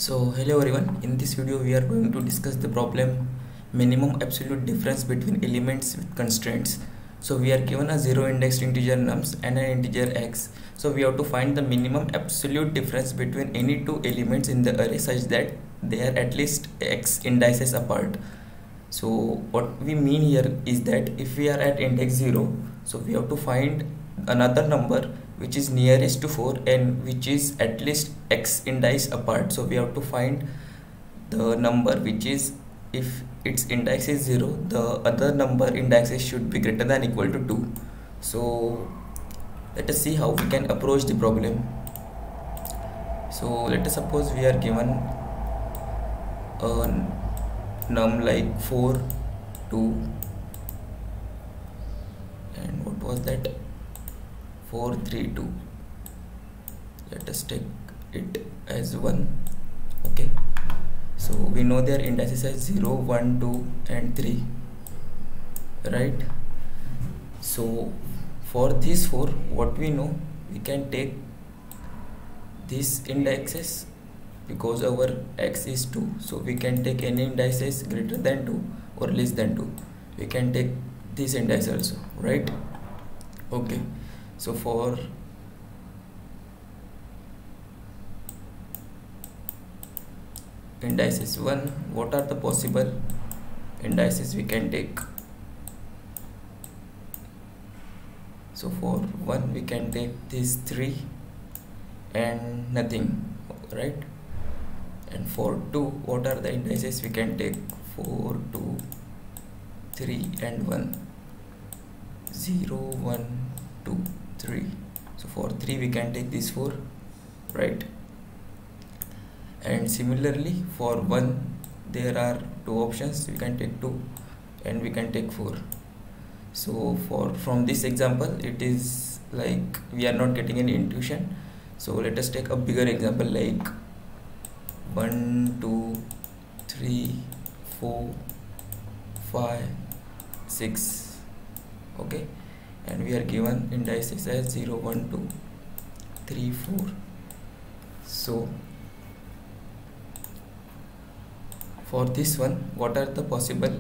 So hello everyone, in this video we are going to discuss the problem minimum absolute difference between elements with constraints. So we are given a zero indexed integer nums and an integer x. So we have to find the minimum absolute difference between any two elements in the array such that they are at least x indices apart. So what we mean here is that if we are at index 0, so we have to find another number which is nearest to 4 and which is at least x indice apart. So we have to find the number which is, if its index is 0, the other number indices should be greater than equal to 2. So let us see how we can approach the problem. So let us suppose we are given a num like 4, 2, and what was that, 4, 3, 2. Let us take it as 1. Okay, so we know their indices as 0, 1, 2 and 3, right? So for these 4, what we know, we can take these indexes because our x is 2, so we can take any indices greater than 2 or less than 2. We can take this index also, right? Okay, so for indices 1, what are the possible indices we can take? So for 1 we can take this 3 and nothing, right? And for 2, what are the indices we can take? 4, 2, 3 and 1, 0, 1, 2, 3. So for 3 we can take this 4, right? And similarly for 1 there are two options, we can take 2 and we can take 4. So from this example, it is like we are not getting any intuition. So let us take a bigger example like 1, 2, 3, 4, 5, 6. Okay, and we are given indices as 0, 1, 2, 3, 4. So for this one, what are the possible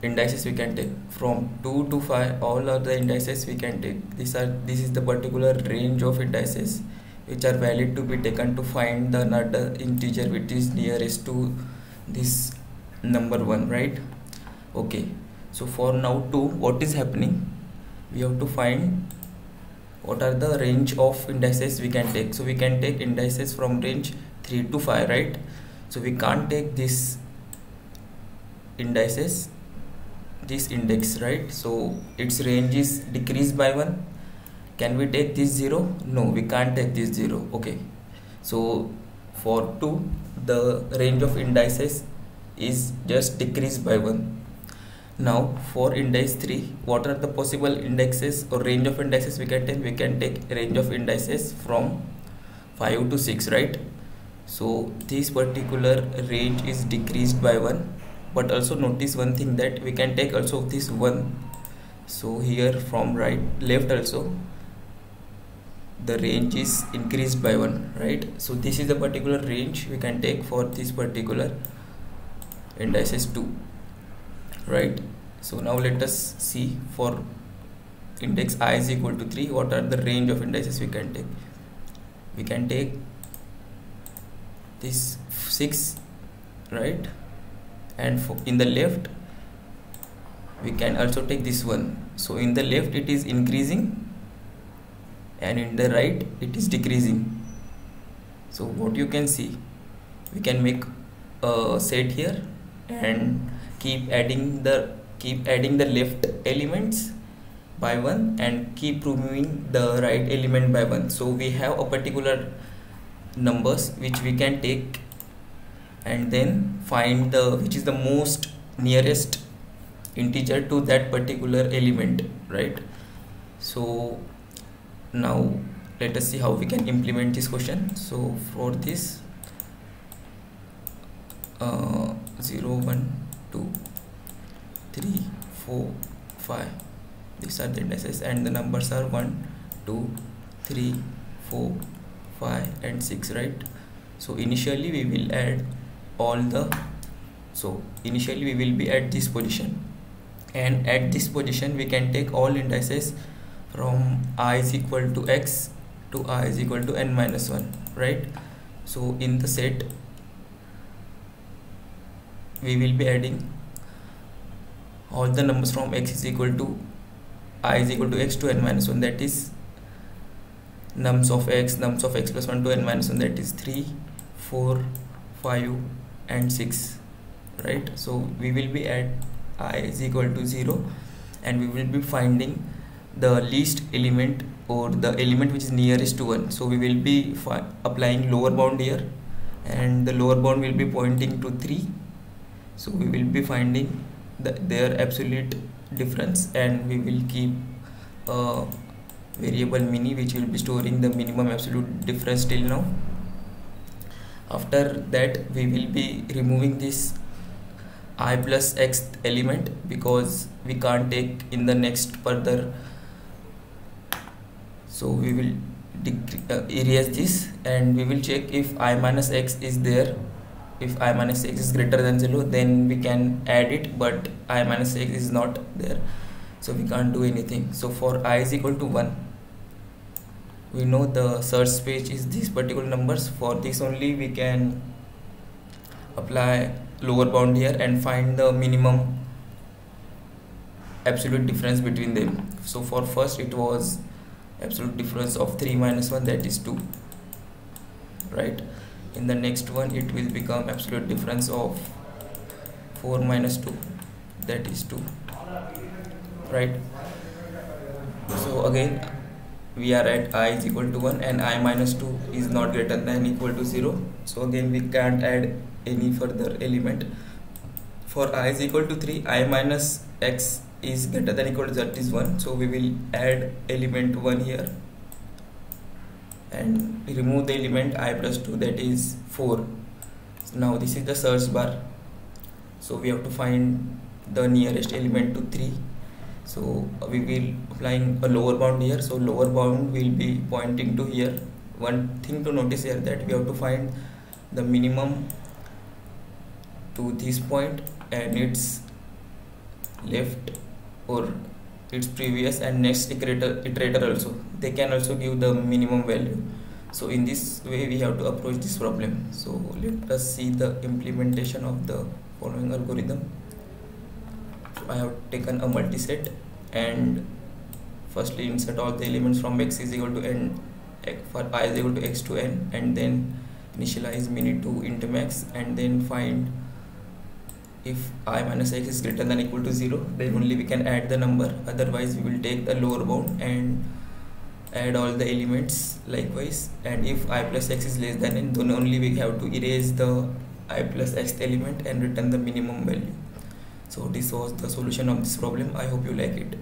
indices we can take? From 2 to 5, all are the indices we can take. This is the particular range of indices which are valid to be taken to find the another integer which is nearest to this number 1, right? Okay, so for now 2, what is happening, we have to find what are the range of indices we can take. So we can take indices from range 3 to 5, right? So we can't take this indices, this index, right? So its range is decreased by 1. Can we take this 0? No, we can't take this 0. Okay, so for 2, the range of indices is just decreased by 1. Now for index 3, what are the possible indexes or range of indices we can take? We can take range of indices from 5 to 6, right? So this particular range is decreased by 1, but also notice one thing, that we can take also this 1. So here from left also the range is increased by 1, right? So this is the particular range we can take for this particular indices 2, right? So now let us see for index I is equal to 3, what are the range of indices we can take? We can take this 6, right? And in the left we can also take this 1. So in the left it is increasing and in the right it is decreasing. So what you can see, we can make a set here and keep adding the left elements by 1 and keep removing the right element by 1. So we have a particular numbers which we can take and then find which is the most nearest integer to that particular element, right? So now let us see how we can implement this question. So for this 0, 1, 2, 3, 4, 5, these are the indices and the numbers are 1, 2, 3, 4, 5 and 6, right? So initially we will add all the, so initially we will be at this position, and at this position we can take all indices from I is equal to x to I is equal to n minus 1, right? So in the set we will be adding all the numbers from x is equal to I is equal to x to n minus 1, that is nums of x plus 1 to n minus 1, that is 3, 4, 5 and 6, right? So we will be at I is equal to 0, and we will be finding the least element or the element which is nearest to 1. So we will be applying lower bound here, and the lower bound will be pointing to 3. So we will be finding their absolute difference, and we will keep a variable mini which will be storing the minimum absolute difference till now. After that we will be removing this I plus x element because we can't take in the next further. So we will erase this, and we will check if I minus x is there. If I minus x is greater than 0, then we can add it, but I minus x is not there, so we can't do anything. So for I is equal to 1, we know the search space is these particular numbers. For this only we can apply lower bound here and find the minimum absolute difference between them. So for first it was absolute difference of 3 minus 1, that is 2, right? In the next one it will become absolute difference of 4 minus 2, that is 2, right? So again we are at I is equal to 1 and I minus 2 is not greater than equal to 0. So again we can't add any further element. For I is equal to 3, I minus x is greater than equal to z is 1. So we will add element 1 here and remove the element I plus 2, that is 4. So now this is the search bar. So we have to find the nearest element to 3. So we will applying a lower bound here. So lower bound will be pointing to here. One thing to notice here that we have to find the minimum to this point and its left or its previous and next iterator also. They can also give the minimum value. So in this way we have to approach this problem. So let us see the implementation of the following algorithm. So I have taken a multiset and firstly insert all the elements from x is equal to n for I is equal to x to n, and then initialize mini to int max, and then find if I minus x is greater than equal to 0, then only we can add the number. Otherwise we will take the lower bound and add all the elements likewise, and if I plus x is less than n, then only we have to erase the I plus x element and return the minimum value. So this was the solution of this problem. I hope you like it.